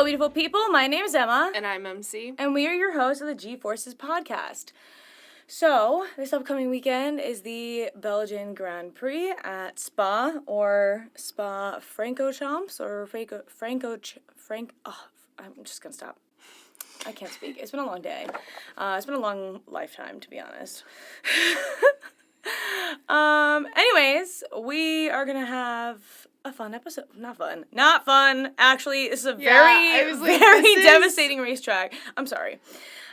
Hello, beautiful people. My name is Emma. And I'm MC. And we are your hosts of the G-Forces podcast. So, this upcoming weekend is the Belgian Grand Prix at Spa, or Spa-Francorchamps, or I'm just gonna stop. I can't speak. It's been a long day. It's been a long lifetime, to be honest. Anyways, we are gonna have a fun episode. Not fun. Actually, this is a very devastating racetrack. I'm sorry.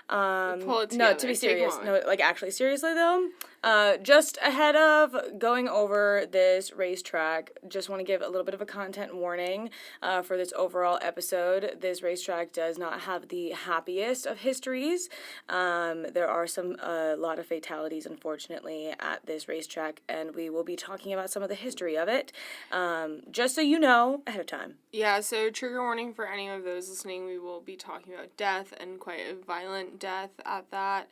Pull it no, together. to be serious. No, like actually seriously though. Just ahead of going over this racetrack, just want to give a little bit of a content warning for this overall episode. This racetrack does not have the happiest of histories. There are a lot of fatalities, unfortunately, at this racetrack, and we will be talking about some of the history of it, just so you know ahead of time. Yeah, so trigger warning for any of those listening. We will be talking about death, and quite a violent death at that.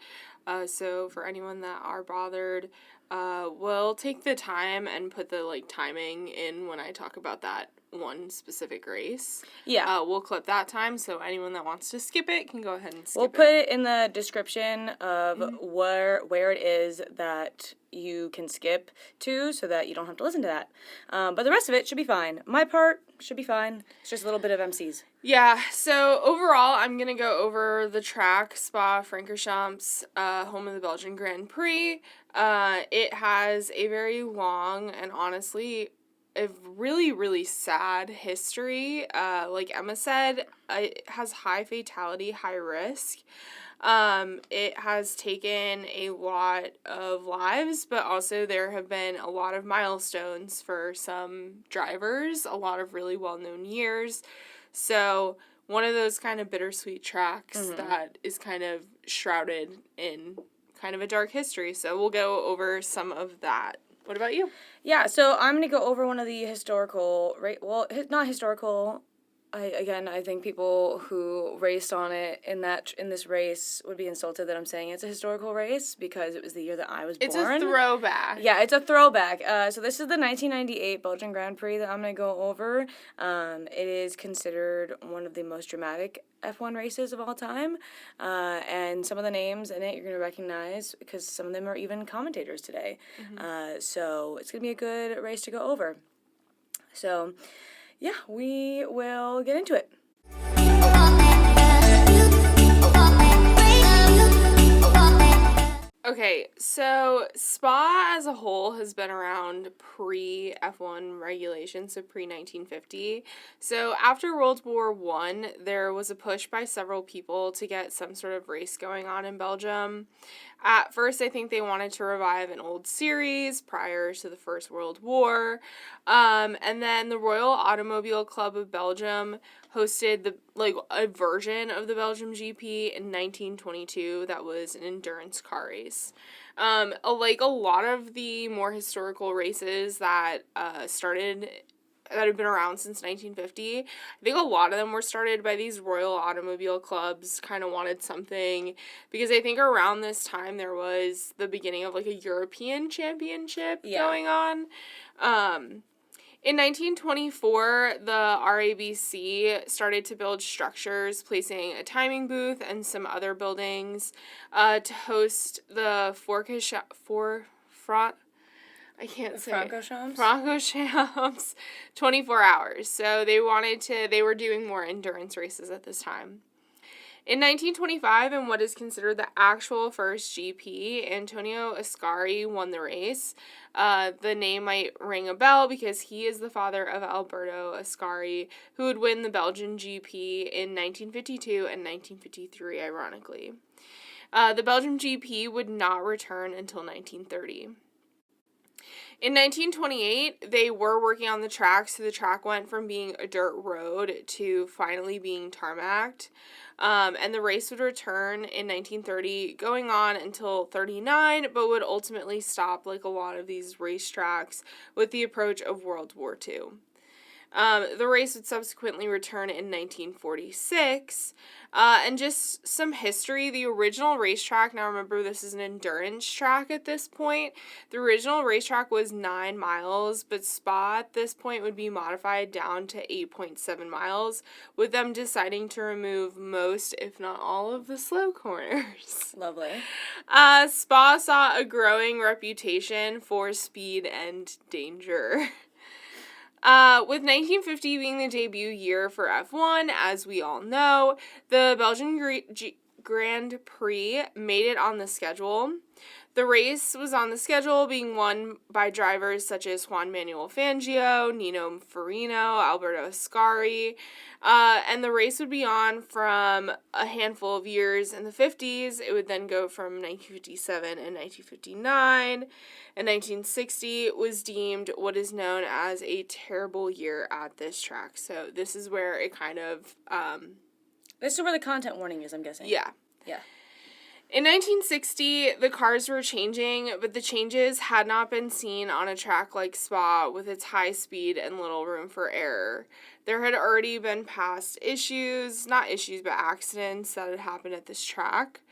So for anyone that are bothered, we'll take the time and put the timing in when I talk about that one specific race. Yeah. We'll clip that time, so anyone that wants to skip it can go ahead and skip it. We'll put it in the description of where it is that you can skip to so that you don't have to listen to that. But the rest of it should be fine. My part should be fine. It's just a little bit of MC's. Yeah, so overall, I'm going to go over the track, Spa-Francorchamps, home of the Belgian Grand Prix. It has a very long and honestly a really, really sad history. Like Emma said, it has high fatality, high risk. It has taken a lot of lives, but also there have been a lot of milestones for some drivers, a lot of really well-known years. So one of those kind of bittersweet tracks that is kind of shrouded in kind of a dark history. So we'll go over some of that. What about you? Yeah, so I'm going to go over one of the historical, not historical. I think people who raced on it in this race would be insulted that I'm saying it's a historical race because it was the year that I was born. It's a throwback. Yeah, it's a throwback. So this is the 1998 Belgian Grand Prix that I'm going to go over. It is considered one of the most dramatic F1 races of all time. And some of the names in it you're going to recognize because some of them are even commentators today. So it's going to be a good race to go over. So yeah, we will get into it. Okay, so Spa as a whole has been around pre-F1 regulation, so pre-1950. So after World War I, there was a push by several people to get some sort of race going on in Belgium. At first, I think they wanted to revive an old series prior to the First World War. And then the Royal Automobile Club of Belgium hosted a version of the Belgium GP in 1922 that was an endurance car race. Like a lot of the more historical races that have been around since 1950, I think a lot of them were started by these Royal Automobile Clubs, kind of wanted something, because I think around this time there was the beginning of a European Championship going on. In 1924, the RABC started to build structures, placing a timing booth and some other buildings to host the Francorchamps 24 hours. So they were doing more endurance races at this time. In 1925, in what is considered the actual first GP, Antonio Ascari won the race. The name might ring a bell because he is the father of Alberto Ascari, who would win the Belgian GP in 1952 and 1953, ironically. The Belgian GP would not return until 1930. In 1928, they were working on the track, so the track went from being a dirt road to finally being tarmacked. And the race would return in 1930, going on until 39, but would ultimately stop like a lot of these racetracks with the approach of World War II. The race would subsequently return in 1946. And just some history, the original racetrack, now remember this is an endurance track at this point, the original racetrack was 9 miles, but Spa at this point would be modified down to 8.7 miles, with them deciding to remove most, if not all, of the slow corners. Lovely. Spa saw a growing reputation for speed and danger. With 1950 being the debut year for F1, as we all know, the Belgian Grand Prix made it on the schedule. The race was on the schedule, being won by drivers such as Juan Manuel Fangio, Nino Farina, Alberto Ascari, and the race would be on from a handful of years in the 50s. It would then go from 1957 and 1959, and 1960 was deemed what is known as a terrible year at this track. So this is where it kind of... this is where the content warning is, I'm guessing. Yeah. Yeah. In 1960, the cars were changing, but the changes had not been seen on a track like Spa with its high speed and little room for error. There had already been past accidents that had happened at this track.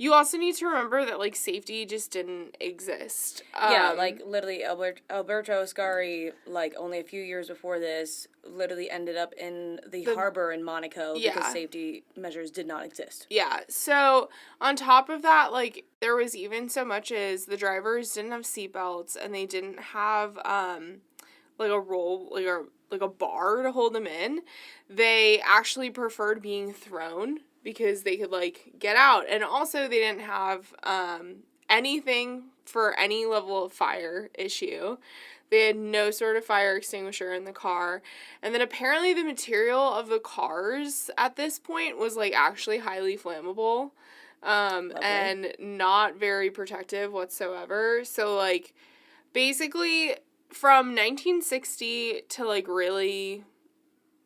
You also need to remember that, like, safety just didn't exist. Yeah, like, literally, Alberto Ascari, like, only a few years before this, literally ended up in the harbor in Monaco because safety measures did not exist. Yeah, so on top of that, like, there was even so much as the drivers didn't have seatbelts and they didn't have, like, a bar to hold them in. They actually preferred being thrown because they could, like, get out. And also they didn't have anything for any level of fire issue. They had no sort of fire extinguisher in the car. And then apparently the material of the cars at this point was, like, actually highly flammable and not very protective whatsoever. So, like, basically from 1960 to, like, really...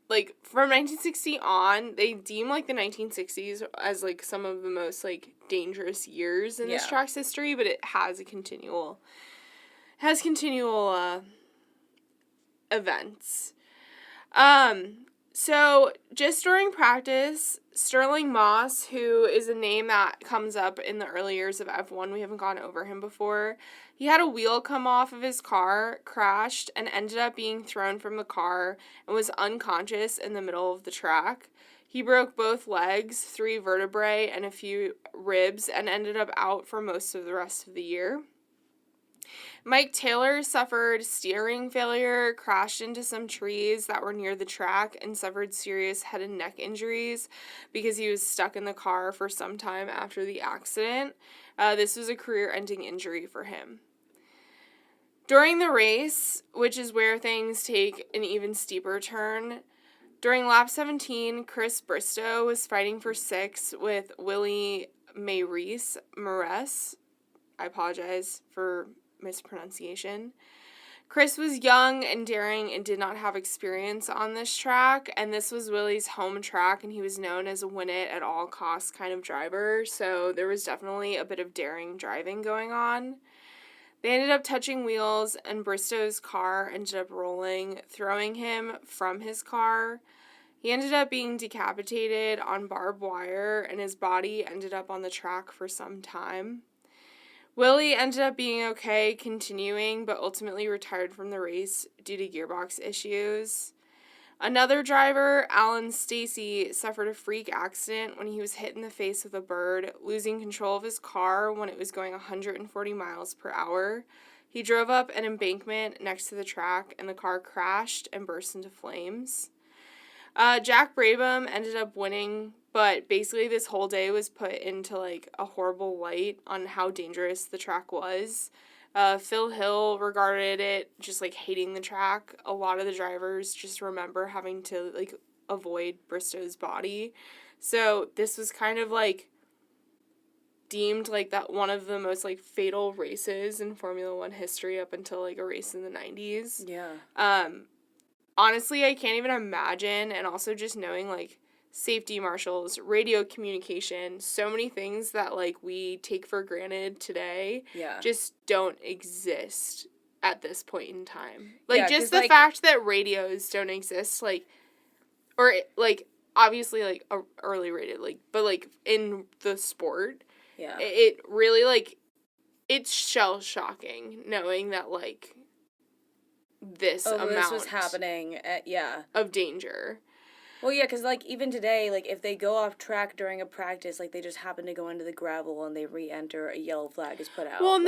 Like, from 1960 on, they deem, like, the 1960s as, like, some of the most, like, dangerous years in this track's history, but it has continual events. So, just during practice, Sterling Moss, who is a name that comes up in the early years of F1, we haven't gone over him before, he had a wheel come off of his car, crashed, and ended up being thrown from the car and was unconscious in the middle of the track. He broke both legs, 3 vertebrae, and a few ribs, and ended up out for most of the rest of the year. Mike Taylor suffered steering failure, crashed into some trees that were near the track, and suffered serious head and neck injuries because he was stuck in the car for some time after the accident. This was a career-ending injury for him. During the race, which is where things take an even steeper turn, during lap 17, Chris Bristow was fighting for 6th with Willie Maurice. I apologize for mispronunciation. Chris was young and daring and did not have experience on this track, and this was Willie's home track, and he was known as a win-it-at-all-costs kind of driver, so there was definitely a bit of daring driving going on. They ended up touching wheels, and Bristow's car ended up rolling, throwing him from his car. He ended up being decapitated on barbed wire, and his body ended up on the track for some time. Willie ended up being okay, continuing, but ultimately retired from the race due to gearbox issues. Another driver, Alan Stacy, suffered a freak accident when he was hit in the face with a bird, losing control of his car when it was going 140 miles per hour. He drove up an embankment next to the track, and the car crashed and burst into flames. Jack Brabham ended up winning, but basically this whole day was put into, like, a horrible light on how dangerous the track was. Phil Hill regarded it just, like, hating the track. A lot of the drivers just remember having to, like, avoid Bristow's body. So this was kind of, like, deemed, like, that one of the most, like, fatal races in Formula One history up until, like, a race in the 90s. Yeah. Honestly, I can't even imagine, and also just knowing, like, safety marshals, radio communication, so many things that, like, we take for granted today just don't exist at this point in time. Like, Yeah, just 'cause, the fact that radios don't exist, like, or, like, obviously, like, early rated, like, but, like, in the sport, yeah. it really, like, it's shell-shocking knowing that, like, this amount this was happening of danger. Well, yeah, because, like, even today, like, if they go off track during a practice, like, they just happen to go into the gravel and they re-enter, a yellow flag is put out. Well, and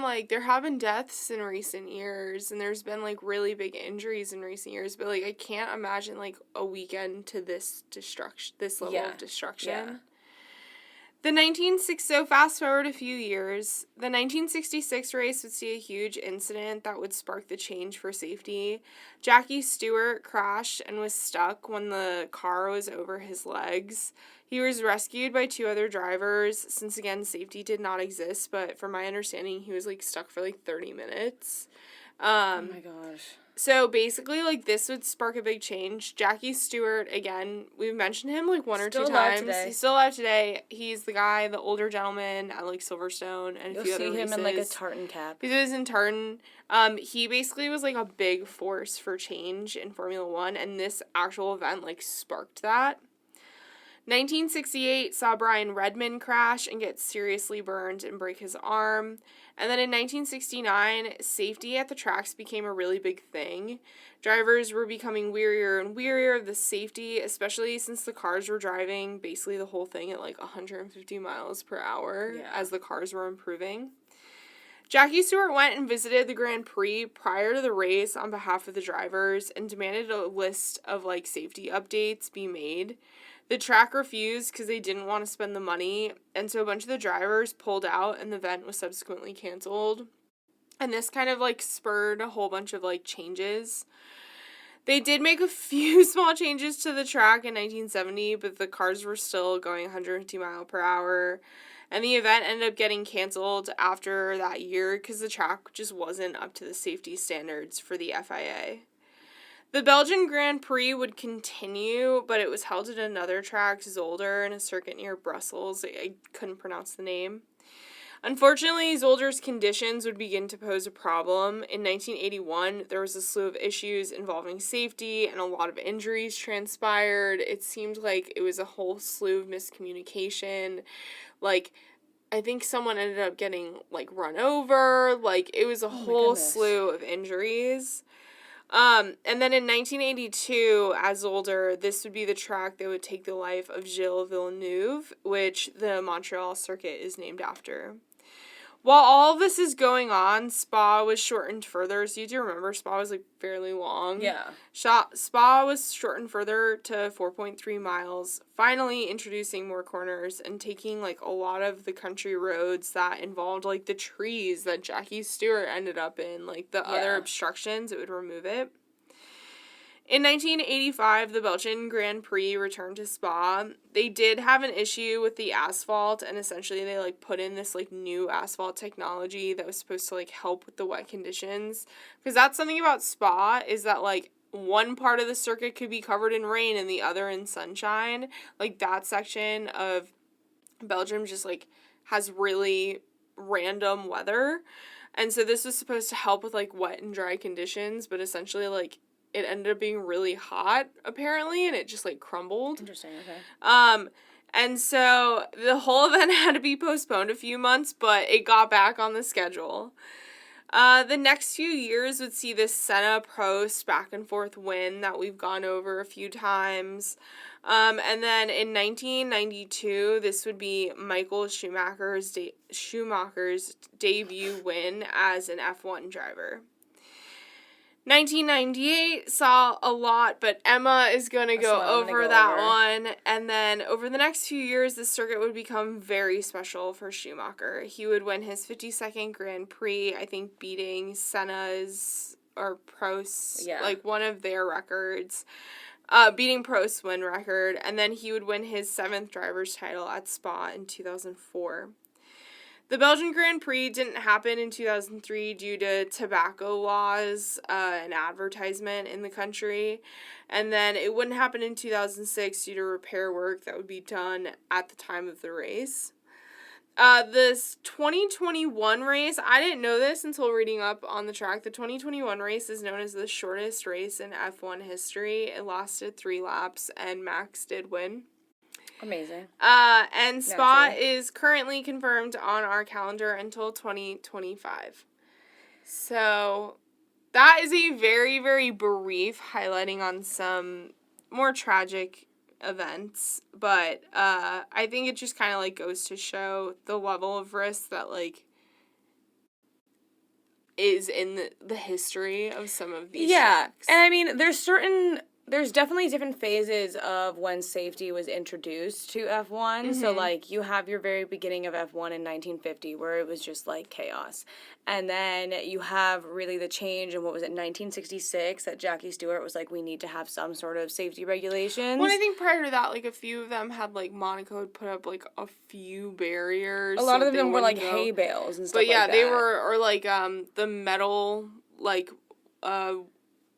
like, there have been deaths in recent years, and there's been, like, really big injuries in recent years, but, like, I can't imagine, like, a weekend to this level of destruction. Yeah. So fast forward a few years, the 1966 race would see a huge incident that would spark the change for safety. Jackie Stewart crashed and was stuck when the car was over his legs. He was rescued by 2 other drivers, since again, safety did not exist, but from my understanding, he was, like, stuck for, like, 30 minutes. Oh my gosh. So basically, like, this would spark a big change. Jackie Stewart, again, we've mentioned him, like, one or two times. He's still alive today. He's the guy, the older gentleman at, like, Silverstone and a few other races. You'll see him in, like, a tartan cap. He was in tartan. He basically was, like, a big force for change in Formula 1, and this actual event, like, sparked that. 1968 saw Brian Redmond crash and get seriously burned and break his arm. And then in 1969, safety at the tracks became a really big thing. Drivers were becoming wearier and wearier of the safety, especially since the cars were driving basically the whole thing at like 150 miles per hour as the cars were improving. Jackie Stewart went and visited the Grand Prix prior to the race on behalf of the drivers and demanded a list of like safety updates be made. The track refused because they didn't want to spend the money, and so a bunch of the drivers pulled out and the event was subsequently canceled. And this kind of like spurred a whole bunch of like changes. They did make a few small changes to the track in 1970, but the cars were still going 150 miles per hour. And the event ended up getting canceled after that year because the track just wasn't up to the safety standards for the FIA. The Belgian Grand Prix would continue, but it was held at another track, Zolder, in a circuit near Brussels. I couldn't pronounce the name. Unfortunately, Zolder's conditions would begin to pose a problem. In 1981, there was a slew of issues involving safety, and a lot of injuries transpired. It seemed like it was a whole slew of miscommunication. Like, I think someone ended up getting, like, run over. Like, it was a whole slew of injuries. And then in 1982, as Zolder, this would be the track that would take the life of Gilles Villeneuve, which the Montreal circuit is named after. While all this is going on, Spa was shortened further. So you do remember Spa was like fairly long. Yeah. Spa was shortened further to 4.3 miles, finally introducing more corners and taking like a lot of the country roads that involved like the trees that Jackie Stewart ended up in, like the other obstructions, it would remove it. In 1985, the Belgian Grand Prix returned to Spa. They did have an issue with the asphalt, and essentially they, like, put in this, like, new asphalt technology that was supposed to, like, help with the wet conditions. Because that's something about Spa, is that, like, one part of the circuit could be covered in rain and the other in sunshine. Like, that section of Belgium just, like, has really random weather. And so this was supposed to help with, like, wet and dry conditions, but essentially, like, it ended up being really hot, apparently, and it just, like, crumbled. Interesting, okay. And so the whole event had to be postponed a few months, but it got back on the schedule. The next few years would see this Senna-Prost back-and-forth win that we've gone over a few times. And then in 1992, this would be Michael Schumacher's debut win as an F1 driver. 1998 saw a lot, but Emma is going to go over that one. And then over the next few years, the circuit would become very special for Schumacher. He would win his 52nd Grand Prix, I think beating Senna's or Prost's, like one of their records, beating Prost's win record. And then he would win his 7th driver's title at Spa in 2004. The Belgian Grand Prix didn't happen in 2003 due to tobacco laws and advertisement in the country. And then it wouldn't happen in 2006 due to repair work that would be done at the time of the race. This 2021 race, I didn't know this until reading up on the track. The 2021 race is known as the shortest race in F1 history. It lasted 3 laps, and Max did win. Amazing. And Spa Naturally. is currently confirmed on our calendar until 2025. So, that is a very, very brief highlighting on some more tragic events, but I think it just kind of like goes to show the level of risk that like is in the history of some of these tracks. And I mean there's definitely different phases of when safety was introduced to F1. So, like, you have your very beginning of F1 in 1950, where it was just, like, chaos. And then you have really the change in, 1966, that Jackie Stewart was like, we need to have some sort of safety regulations. Well, I think prior to that, like, a few of them had, like, Monaco had put up, like, a few barriers. A lot of them were, like, hay bales and stuff like that. But, yeah, they were, or, like, the metal, like,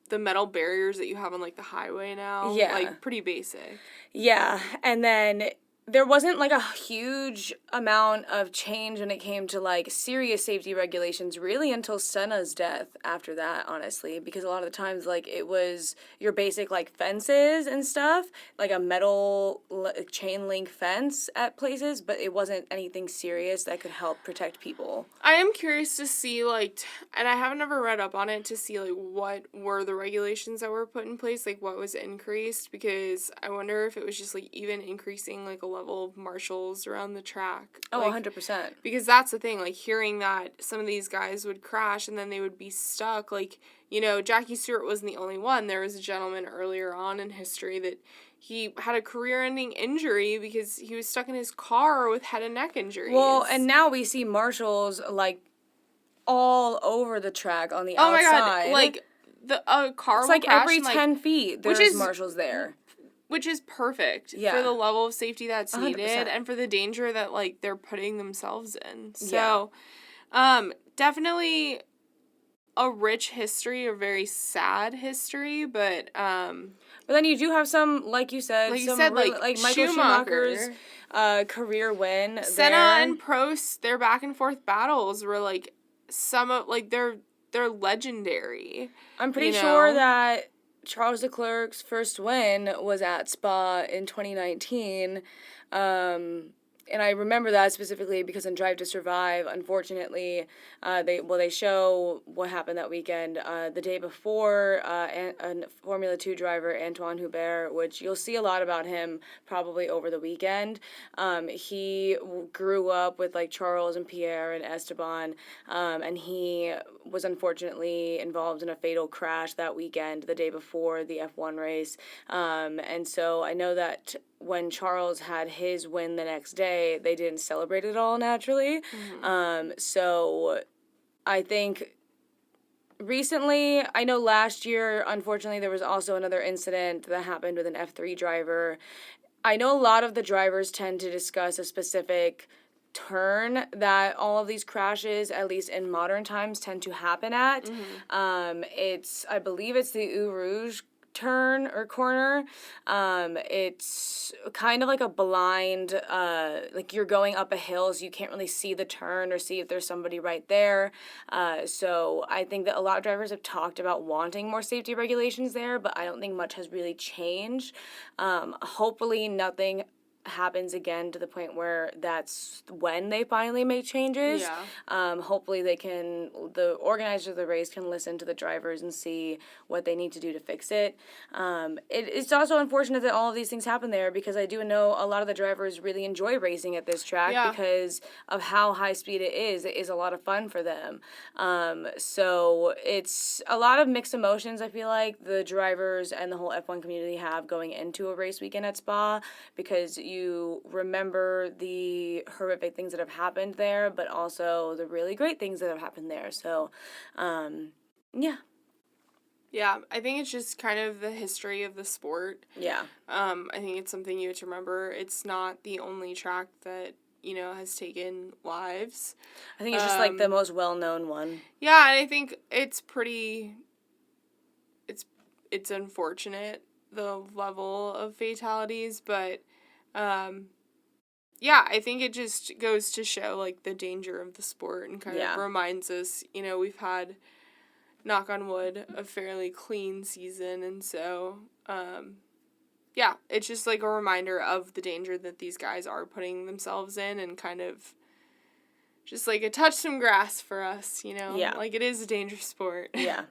the metal barriers that you have on, like, the highway now. Yeah. Like, pretty basic. Yeah, and then there wasn't, like, a huge amount of change when it came to, like, serious safety regulations really until Senna's death after that, honestly, because a lot of the times, like, it was your basic, like, fences and stuff, like a metal chain link fence at places, but it wasn't anything serious that could help protect people. I am curious to see, like, and I haven't ever read up on it to see, like, what were the regulations that were put in place, like, what was increased, because I wonder if it was just, like, even increasing, like, a level of marshals around the track. Oh, like, 100%. Because that's the thing, like, hearing that some of these guys would crash and then they would be stuck, like, you know, Jackie Stewart wasn't the only one. There was a gentleman earlier on in history that he had a career-ending injury because he was stuck in his car with head and neck injuries. Well, and now we see marshals, like, all over the track on the outside. Oh my god, like, the car it's will like crash every and, 10 feet there's marshals there. Which is perfect for the level of safety that's needed 100%. And for the danger that, like, they're putting themselves in. So, definitely a rich history, a very sad history, but then you do have some, like you said, like Michael Schumacher's career win. Senna and Prost, their back and forth battles were, like, some of, like, they're legendary. I'm pretty sure that Charles Leclerc's first win was at Spa in 2019. And I remember that specifically because in Drive to Survive, unfortunately, they show what happened that weekend. The day before, a Formula 2 driver, Antoine Hubert, which you'll see a lot about him probably over the weekend. He grew up with, like, Charles and Pierre and Esteban, and he was unfortunately involved in a fatal crash that weekend, the day before the F1 race. And so I know that when Charles had his win the next day, they didn't celebrate it all naturally. So I think recently, I know last year, unfortunately, there was also another incident that happened with an F3 driver. I know a lot of the drivers tend to discuss a specific turn that all of these crashes, at least in modern times, tend to happen at. I believe it's the Eau Rouge turn or corner. It's kind of like a blind, like you're going up a hill, so you can't really see the turn or see if there's somebody right there. So I think that a lot of drivers have talked about wanting more safety regulations there, but I don't think much has really changed. Hopefully nothing happens again to the point where that's when they finally make changes. Hopefully the organizers of the race can listen to the drivers and see what they need to do to fix it. It's also unfortunate that all of these things happen there because I do know a lot of the drivers really enjoy racing at this track because of how high speed it is. It is a lot of fun for them. So it's a lot of mixed emotions, I feel like, the drivers and the whole F1 community have going into a race weekend at Spa, because you remember the horrific things that have happened there, but also the really great things that have happened there. So, yeah. Yeah, I think it's just kind of the history of the sport. Yeah. I think it's something you have to remember. It's not the only track that, you know, has taken lives. I think it's just, like, the most well-known one. Yeah, and I think it's pretty... It's unfortunate, the level of fatalities, but... yeah, I think it just goes to show, like, the danger of the sport and kind of reminds us, we've had, knock on wood, a fairly clean season, and so, yeah, it's just, like, a reminder of the danger that these guys are putting themselves in and kind of just, like, a touch some grass for us, Yeah. Like, it is a dangerous sport. Yeah.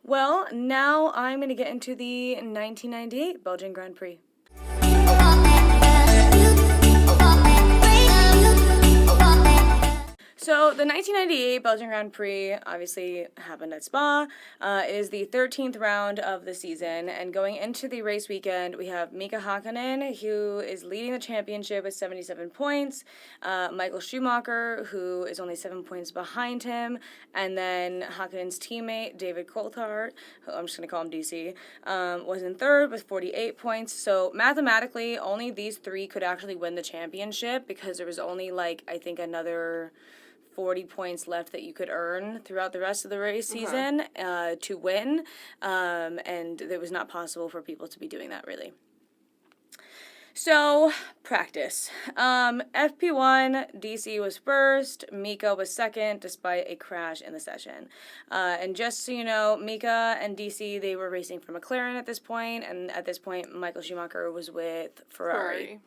Well, now I'm going to get into the 1998 Belgian Grand Prix. So the 1998 Belgian Grand Prix obviously happened at Spa. It is the 13th round of the season, and going into the race weekend, we have Mika Hakkinen, who is leading the championship with 77 points, Michael Schumacher, who is only 7 points behind him, and then Hakkinen's teammate, David Coulthard, who I'm just going to call him DC, was in third with 48 points. So mathematically, only these three could actually win the championship because there was only, like, I think another 40 points left that you could earn throughout the rest of the race season to win, and it was not possible for people to be doing that, really. So, practice. FP1, DC was first, Mika was second, despite a crash in the session. And just so you know, Mika and DC, they were racing for McLaren at this point, and at this point, Michael Schumacher was with Ferrari.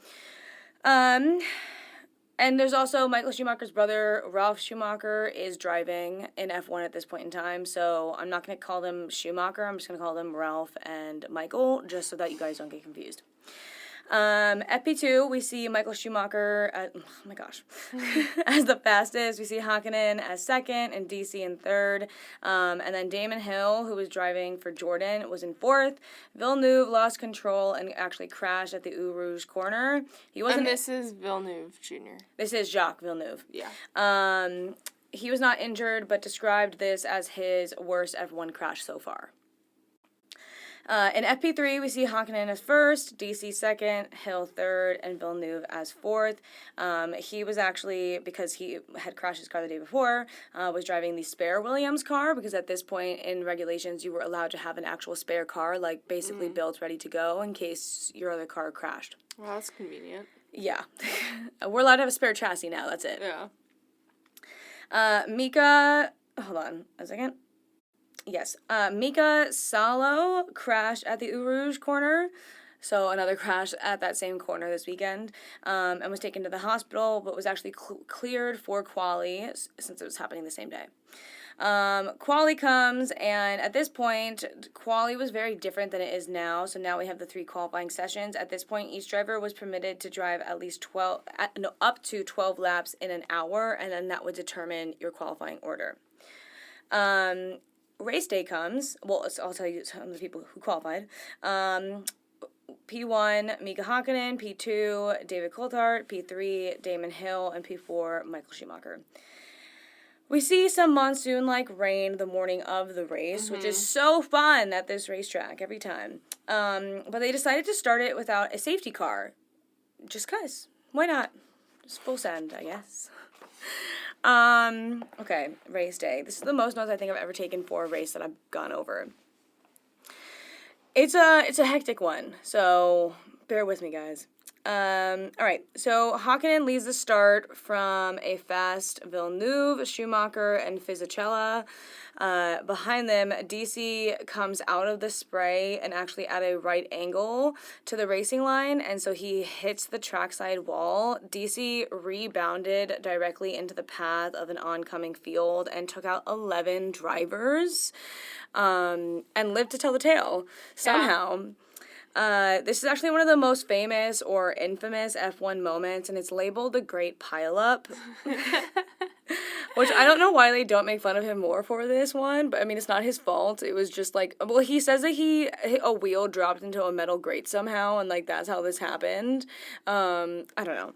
And there's also Michael Schumacher's brother, Ralf Schumacher, is driving in F1 at this point in time. So I'm not going to call them Schumacher. I'm just going to call them Ralf and Michael, just so that you guys don't get confused. FP2, we see Michael Schumacher as the fastest. We see Hakkinen as second and DC in third. And then Damon Hill, who was driving for Jordan, was in fourth. Villeneuve lost control and actually crashed at the Eau Rouge corner. And this is Villeneuve Jr. This is Jacques Villeneuve. Yeah. He was not injured, but described this as his worst F1 crash so far. In FP3, we see Hakkinen as first, DC second, Hill third, and Villeneuve as fourth. He was actually, because he had crashed his car the day before, was driving the spare Williams car, because at this point in regulations, you were allowed to have an actual spare car, like basically built, ready to go, in case your other car crashed. Well, that's convenient. Yeah. We're allowed to have a spare chassis now, that's it. Yeah. Mika, hold on a second. Yes, Mika Salo crashed at the Eau Rouge corner, so another crash at that same corner this weekend, and was taken to the hospital, but was actually cleared for quali, since it was happening the same day. Quali comes, and at this point, quali was very different than it is now, so now we have the 3 qualifying sessions. At this point, each driver was permitted to drive at least up to 12 laps in an hour, and then that would determine your qualifying order. Race day comes. Well, I'll tell you some of the people who qualified. P1, Mika Hakkinen. P2, David Coulthard. P3, Damon Hill. And P4, Michael Schumacher. We see some monsoon-like rain the morning of the race, which is so fun at this racetrack every time. But they decided to start it without a safety car. Just 'cause. Why not? Just full send, I guess. Okay, race day. This is the most notes I think I've ever taken for a race that I've gone over. It's a hectic one, so bear with me, guys. Alright, so Hakkinen leads the start from a fast Villeneuve, Schumacher, and Fisichella. Behind them, DC comes out of the spray and actually at a right angle to the racing line, and so he hits the trackside wall. DC rebounded directly into the path of an oncoming field and took out 11 drivers, and lived to tell the tale somehow. This is actually one of the most famous or infamous F1 moments, and it's labeled the Great Pileup. Which I don't know why they don't make fun of him more for this one, but I mean, it's not his fault. It was just like, well, he says that a wheel dropped into a metal grate somehow, and like that's how this happened. I don't know.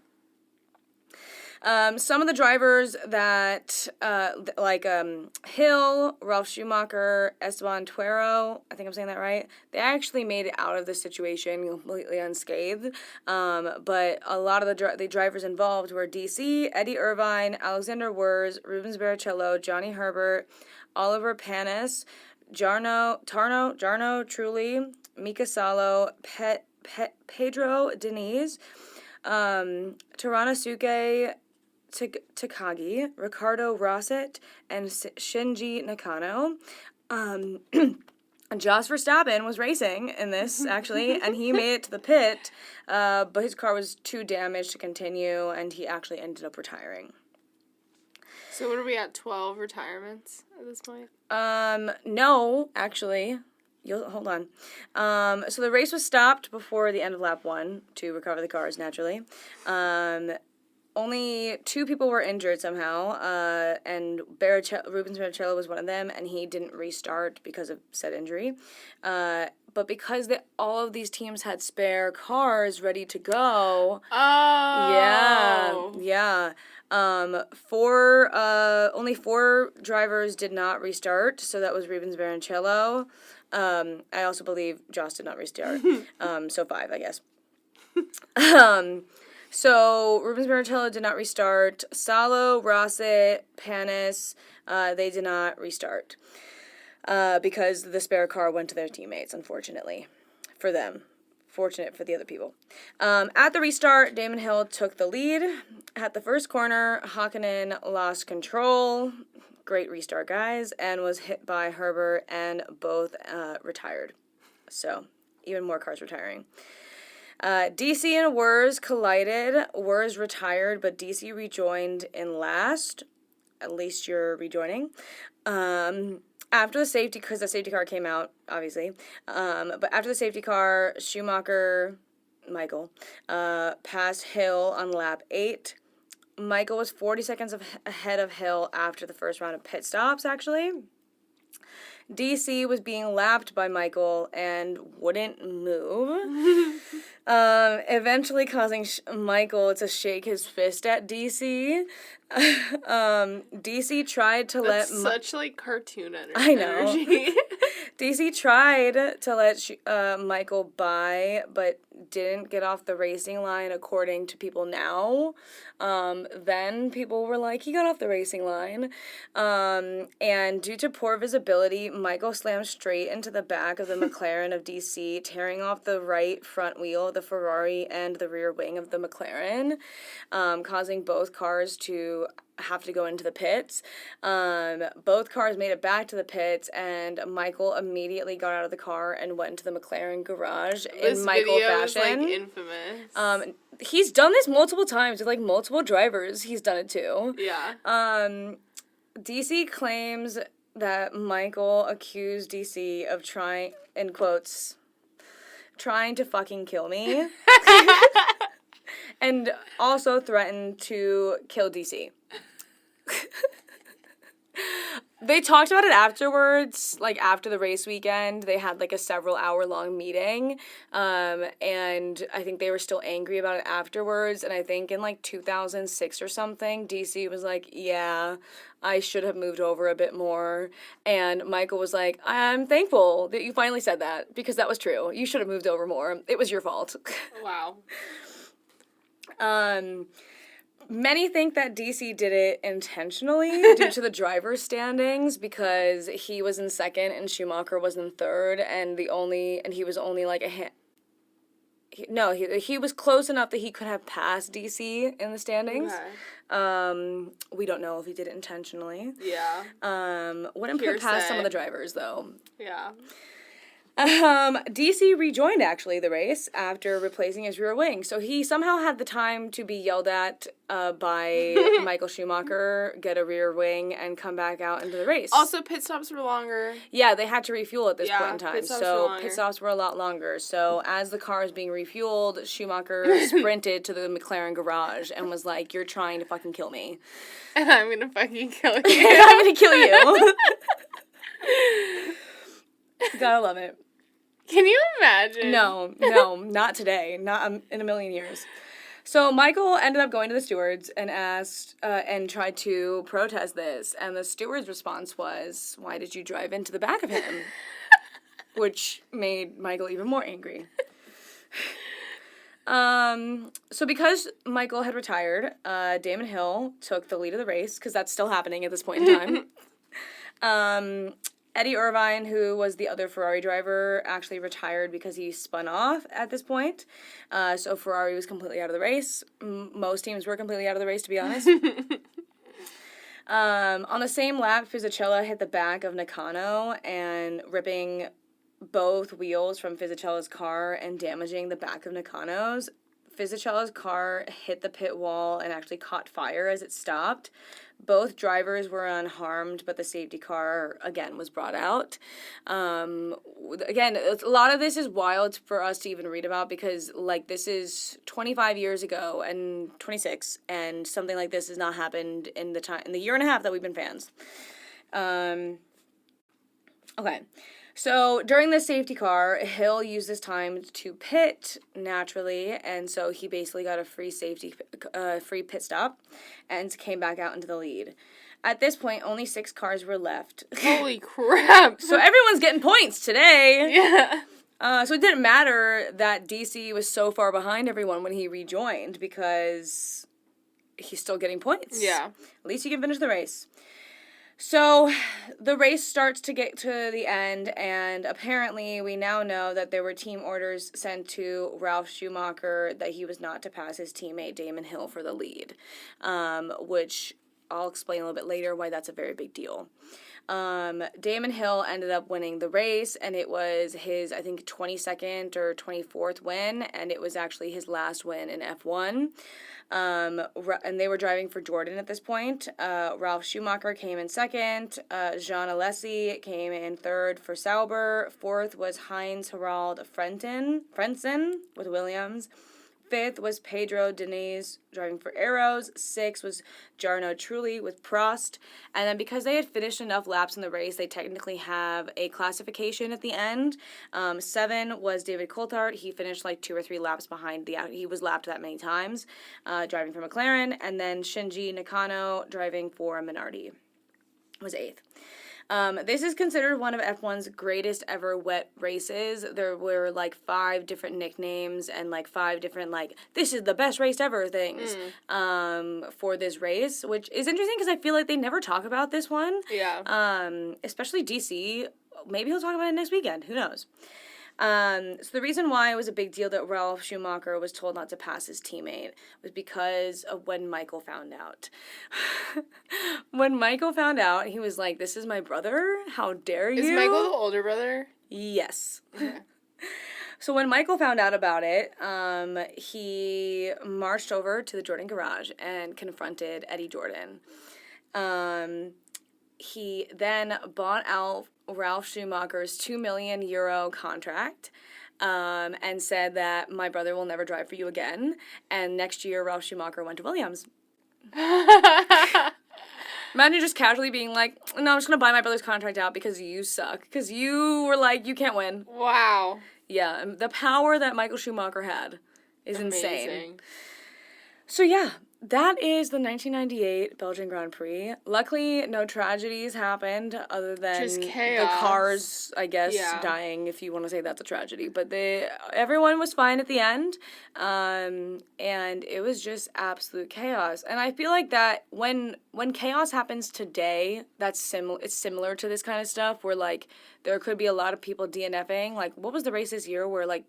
Some of the drivers that, Hill, Ralf Schumacher, Esteban Tuero, I think I'm saying that right, they actually made it out of the situation completely unscathed, but a lot of the drivers involved were DC, Eddie Irvine, Alexander Wurz, Rubens Barrichello, Johnny Herbert, Oliver Panis, Jarno Trulli, Mika Salo, Pedro Diniz, Taranasuke Takagi, Ricardo Rosset, and Shinji Nakano. Jos Verstappen was racing in this, actually, and he made it to the pit, but his car was too damaged to continue, and he actually ended up retiring. So what are we at, 12 retirements at this point? No, actually. Hold on. So the race was stopped before the end of lap 1 to recover the cars, naturally. Only 2 people were injured somehow, and Rubens Barrichello was one of them, and he didn't restart because of said injury. But because all of these teams had spare cars ready to go... Oh! Yeah. Only 4 drivers did not restart, so that was Rubens Barrichello. I also believe Jos did not restart. So 5, I guess. So Rubens Barrichello did not restart. Salo, Rosset, Panis, they did not restart because the spare car went to their teammates, unfortunately, for them. Fortunate for the other people. At the restart, Damon Hill took the lead. At the first corner, Hakkinen lost control. Great restart, guys, and was hit by Herbert, and both retired. So, even more cars retiring. DC and Wurz collided. Wurz retired, but DC rejoined in last. At least you're rejoining. After the safety, because the safety car came out, obviously. But after the safety car, Schumacher, Michael, passed Hill on lap 8. Michael was 40 seconds ahead of Hill after the first round of pit stops, actually. DC was being lapped by Michael and wouldn't move, eventually causing Michael to shake his fist at DC. DC tried to That's such, like, cartoon energy. I know. DC tried to let Michael by, but didn't get off the racing line according to people now. Then people were like, he got off the racing line. And due to poor visibility, Michael slammed straight into the back of the McLaren of DC, tearing off the right front wheel of the Ferrari and the rear wing of the McLaren, causing both cars to have to go into the pits. Both cars made it back to the pits, and Michael immediately got out of the car and went into the McLaren garage in Michael fashion. This video is, like, infamous. He's done this multiple times with, like, multiple drivers. He's done it too. Yeah. DC claims that Michael accused DC of trying to fucking kill me. And also threatened to kill DC. They talked about it afterwards, like after the race weekend. They had like a several-hour-long meeting, and I think they were still angry about it afterwards. And I think in like 2006 or something, DC was like, yeah, I should have moved over a bit more. And Michael was like, I'm thankful that you finally said that, because that was true. You should have moved over more. It was your fault. Wow. Many think that DC did it intentionally due to the driver's standings, because he was in second and Schumacher was in third, and he was only like he was close enough that he could have passed DC in the standings. Okay. We don't know if he did it intentionally. Yeah. Wouldn't put past some of the drivers though. Yeah. DC rejoined, actually, the race after replacing his rear wing. So he somehow had the time to be yelled at by Michael Schumacher, get a rear wing, and come back out into the race. Also, pit stops were longer. Yeah, they had to refuel at this point in time. Pit stops were a lot longer. So as the car was being refueled, Schumacher sprinted to the McLaren garage and was like, you're trying to fucking kill me. And I'm gonna fucking kill you. I'm gonna kill you. Gotta love it. Can you imagine? No, not today. Not in a million years. So Michael ended up going to the stewards and asked and tried to protest this. And the steward's response was, why did you drive into the back of him? Which made Michael even more angry. So because Michael had retired, Damon Hill took the lead of the race, because that's still happening at this point in time. Eddie Irvine, who was the other Ferrari driver, actually retired because he spun off at this point. So Ferrari was completely out of the race. Most teams were completely out of the race, to be honest. On the same lap, Fisichella hit the back of Nakano and ripping both wheels from Fisichella's car and damaging the back of Nakano's. Fisichella's car hit the pit wall and actually caught fire as it stopped. Both drivers were unharmed, but the safety car, again, was brought out. Again, a lot of this is wild for us to even read about because, like, this is 25 years ago and 26, and something like this has not happened in the year and a half that we've been fans. Okay. So during the safety car, Hill used this time to pit naturally, and so he basically got a free pit stop, and came back out into the lead. At this point, only 6 cars were left. Holy crap! So everyone's getting points today. Yeah. So it didn't matter that DC was so far behind everyone when he rejoined because he's still getting points. Yeah. At least he can finish the race. So the race starts to get to the end, and apparently we now know that there were team orders sent to Ralf Schumacher that he was not to pass his teammate Damon Hill for the lead, which I'll explain a little bit later why that's a very big deal. Damon Hill ended up winning the race, and it was his, I think, 22nd or 24th win, and it was actually his last win in F1. And they were driving for Jordan at this point. Ralf Schumacher came in second. Jean Alesi came in third for Sauber. Fourth was Heinz Harald Frentzen with Williams. Fifth was Pedro Diniz driving for Arrows. Sixth was Jarno Trulli with Prost. And then because they had finished enough laps in the race, they technically have a classification at the end. 7 was David Coulthard. He finished like 2 or 3 laps behind he was lapped that many times, driving for McLaren. And then Shinji Nakano driving for Minardi was 8th. This is considered one of F1's greatest ever wet races. There were like 5 different nicknames and like 5 different like, this is the best race ever things for this race, which is interesting because I feel like they never talk about this one. Yeah. Especially DC. Maybe he'll talk about it next weekend. Who knows? So the reason why it was a big deal that Ralf Schumacher was told not to pass his teammate was because of when Michael found out. When Michael found out, he was like, this is my brother? How dare you? Is Michael the older brother? Yes. Okay. So when Michael found out about it, he marched over to the Jordan garage and confronted Eddie Jordan. He then bought out Ralf Schumacher's €2 million contract and said that my brother will never drive for you again. And next year, Ralf Schumacher went to Williams. Imagine just casually being like, no, I'm just going to buy my brother's contract out because you suck. Because you were like, you can't win. Wow. Yeah, and the power that Michael Schumacher had is Amazing. insane. So yeah, that is the 1998 Belgian Grand Prix. Luckily, no tragedies happened other than Just the chaos. cars, I guess, dying, if you want to say that's a tragedy. But everyone was fine at the end, and it was just absolute chaos. And I feel like that when chaos happens today, it's similar to this kind of stuff where, like, there could be a lot of people DNFing. Like, what was the race this year where, like,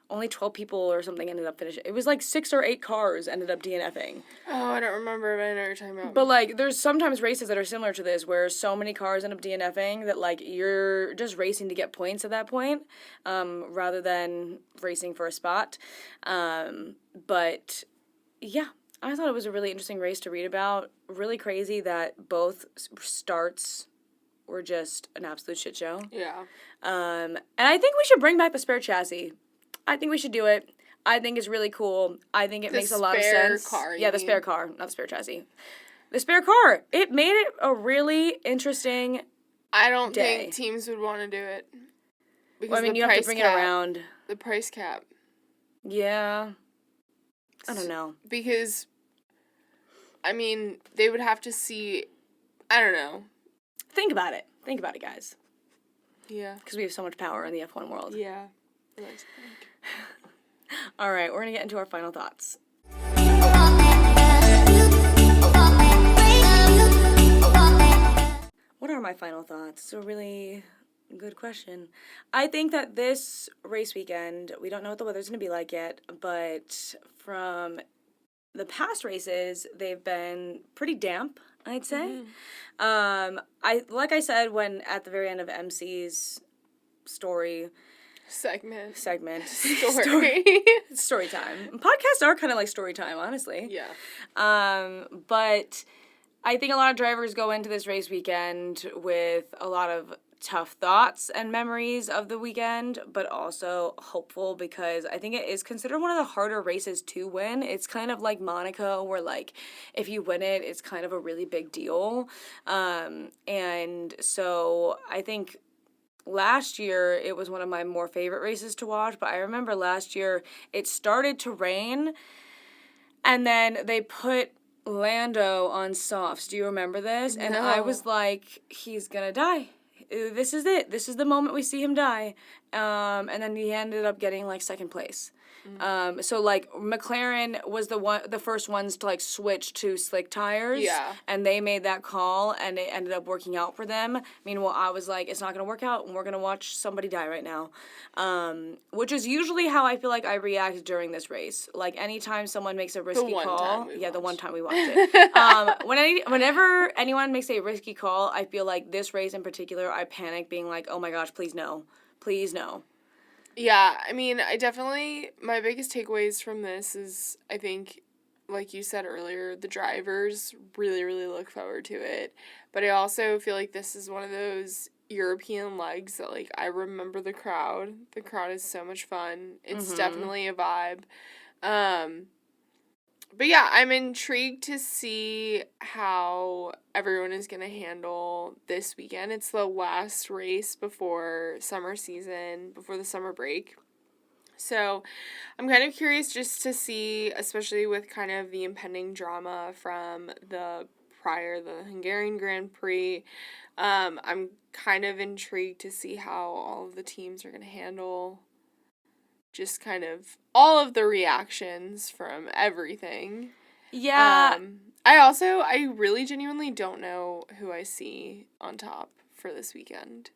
only 12 people or something ended up finishing? It was like 6 or 8 cars ended up DNFing. Oh, I don't remember, but I know what you're talking about. But, like, there's sometimes races that are similar to this where so many cars end up DNFing that, like, you're just racing to get points at that point rather than racing for a spot. But, yeah, I thought it was a really interesting race to read about. Really crazy that both starts were just an absolute shit show. Yeah. And I think we should bring back the spare chassis. I think we should do it. I think it's really cool. I think it makes a lot of sense. The spare car, the spare car, not the spare chassis. The spare car. It made it a really interesting I don't day. think teams would want to do it. Because Well, I mean, you have to bring it around. The price cap. Yeah. I don't know. Because, I mean, they would have to see, I don't know. Think about it. Think about it, guys. Yeah. Because we have so much power in the F1 world. Yeah. All right, we're going to get into our final thoughts. What are my final thoughts. It's a really good question. I think that this race weekend, we don't know what the weather's going to be like yet, but from the past races, they've been pretty damp, I'd say. Like I said when at the very end of MC's story segment story time. Podcasts are kind of like story time, honestly. Yeah. But I think a lot of drivers go into this race weekend with a lot of tough thoughts and memories of the weekend, but also hopeful because I think it is considered one of the harder races to win. It's kind of like Monaco, where like if you win it, it's kind of a really big deal. And so I think last year it was one of my more favorite races to watch, but I remember last year it started to rain and then they put Lando on softs. Do you remember this? And I was like, he's gonna die. This is it. This is the moment we see him die. And then he ended up getting like second place. So like McLaren was the first ones to like switch to slick tires. Yeah. And they made that call and it ended up working out for them. Meanwhile, I was like, it's not going to work out and we're going to watch somebody die right now. Which is usually how I feel like I react during this race. Like anytime someone makes a risky call. The one time we watched it. Whenever anyone makes a risky call, I feel like this race in particular, I panic being like, oh my gosh, please no. Please no. Yeah, I mean, my biggest takeaways from this is, I think, like you said earlier, the drivers really, really look forward to it. But I also feel like this is one of those European legs that, like, I remember the crowd. The crowd is so much fun. It's definitely a vibe. But yeah, I'm intrigued to see how everyone is going to handle this weekend. It's the last race before summer season, before the summer break. So I'm kind of curious just to see, especially with kind of the impending drama from the Hungarian Grand Prix. I'm kind of intrigued to see how all of the teams are going to handle just kind of all of the reactions from everything. Yeah. I really genuinely don't know who I see on top for this weekend.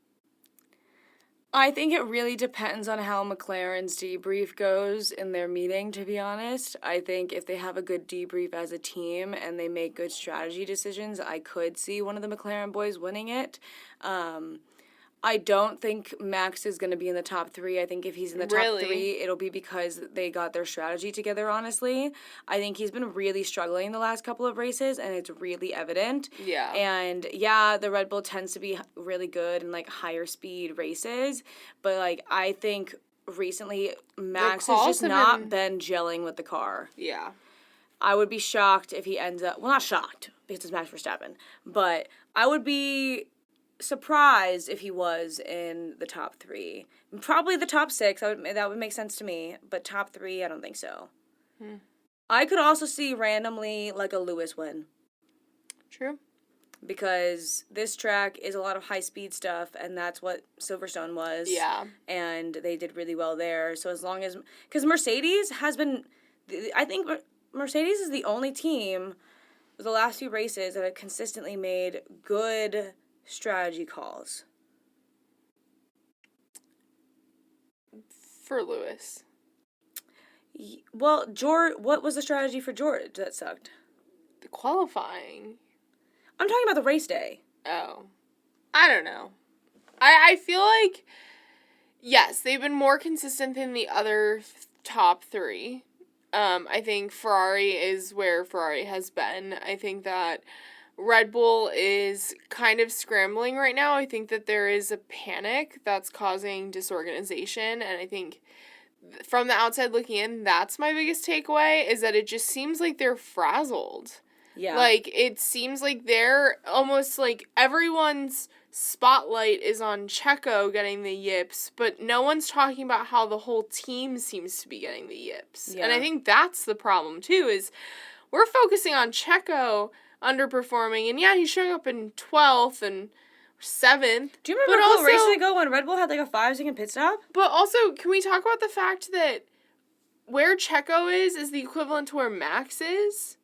I think it really depends on how McLaren's debrief goes in their meeting, to be honest. I think if they have a good debrief as a team and they make good strategy decisions, I could see one of the McLaren boys winning it. I don't think Max is going to be in the top 3. I think if he's in the top 3, it'll be because they got their strategy together, honestly. I think he's been really struggling the last couple of races, and it's really evident. Yeah. And, yeah, the Red Bull tends to be really good in, like, higher speed races. But, like, I think recently Max has just not been gelling with the car. Yeah. I would be shocked if he ends up... Well, not shocked, because it's Max Verstappen. But I would be surprised if he was in the top 3. Probably the top 6. That would make sense to me. But top 3, I don't think so. I could also see randomly like a Lewis win. True. Because this track is a lot of high speed stuff, and that's what Silverstone was. Yeah. And they did really well there. So as long as... Because Mercedes has been... I think Mercedes is the only team with the last few races that have consistently made good strategy calls. For Lewis. Well, what was the strategy for George that sucked? The qualifying. I'm talking about the race day. Oh. I don't know. I feel like, yes, they've been more consistent than the other top 3. I think Ferrari is where Ferrari has been. I think that Red Bull is kind of scrambling right now. I think that there is a panic that's causing disorganization, and I think from the outside looking in, that's my biggest takeaway, is that it just seems like they're frazzled. Yeah. Like, it seems like they're almost like everyone's spotlight is on Checo getting the yips, but no one's talking about how the whole team seems to be getting the yips. Yeah. And I think that's the problem, too, is we're focusing on Checo underperforming, and yeah, he's showing up in 12th and 7th. Do you remember a couple races ago when Red Bull had like a 5-second pit stop? But also, can we talk about the fact that where Checo is the equivalent to where Max is?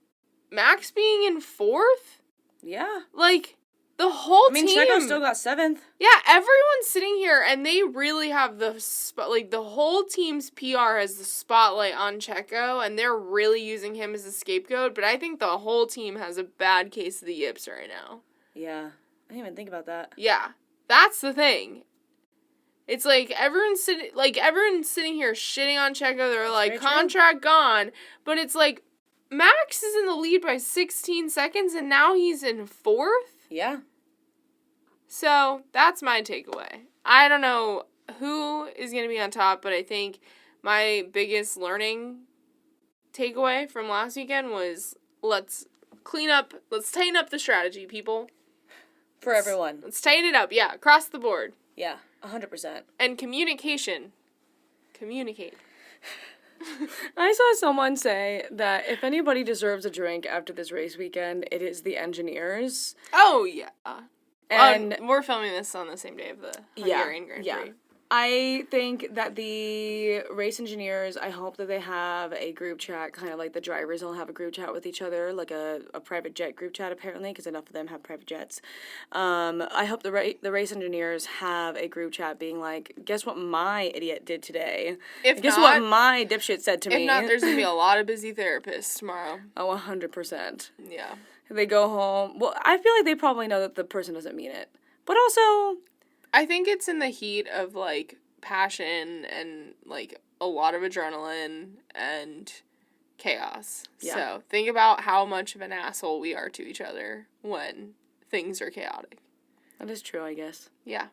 Max being in 4th? Yeah. Like, The whole I mean, team. Checo still got 7th. Yeah, everyone's sitting here, and they really have the the whole team's PR has the spotlight on Checo, and they're really using him as a scapegoat. But I think the whole team has a bad case of the yips right now. Yeah, I didn't even think about that. Yeah, that's the thing. It's like everyone's sitting here shitting on Checo. They're like, contract gone, but it's like Max is in the lead by 16 seconds, and now he's in 4th. Yeah. So, that's my takeaway. I don't know who is going to be on top, but I think my biggest learning takeaway from last weekend was let's tighten up the strategy, people. For everyone. Let's tighten it up, yeah, across the board. Yeah, 100%. And communication. Communicate. I saw someone say that if anybody deserves a drink after this race weekend, it is the engineers. Oh, yeah. And we're filming this on the same day of the Hungarian Grand Prix. I think that the race engineers, I hope that they have a group chat, kind of like the drivers all have a group chat with each other, like a private jet group chat apparently, because enough of them have private jets. I hope the race engineers have a group chat being like, guess what my idiot did today? Guess what my dipshit said to me? If not, there's going to be a lot of busy therapists tomorrow. Oh, 100%. Yeah. They go home. Well, I feel like they probably know that the person doesn't mean it. But also, I think it's in the heat of, like, passion and, like, a lot of adrenaline and chaos. Yeah. So think about how much of an asshole we are to each other when things are chaotic. That is true, I guess. Yeah.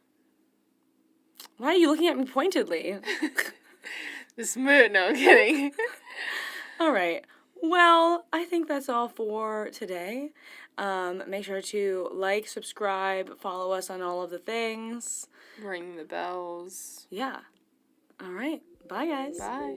Why are you looking at me pointedly? This mood. No, I'm kidding. All right. Well, I think that's all for today. Make sure to like, subscribe, follow us on all of the things. Ring the bells. Yeah. All right. Bye, guys. Bye.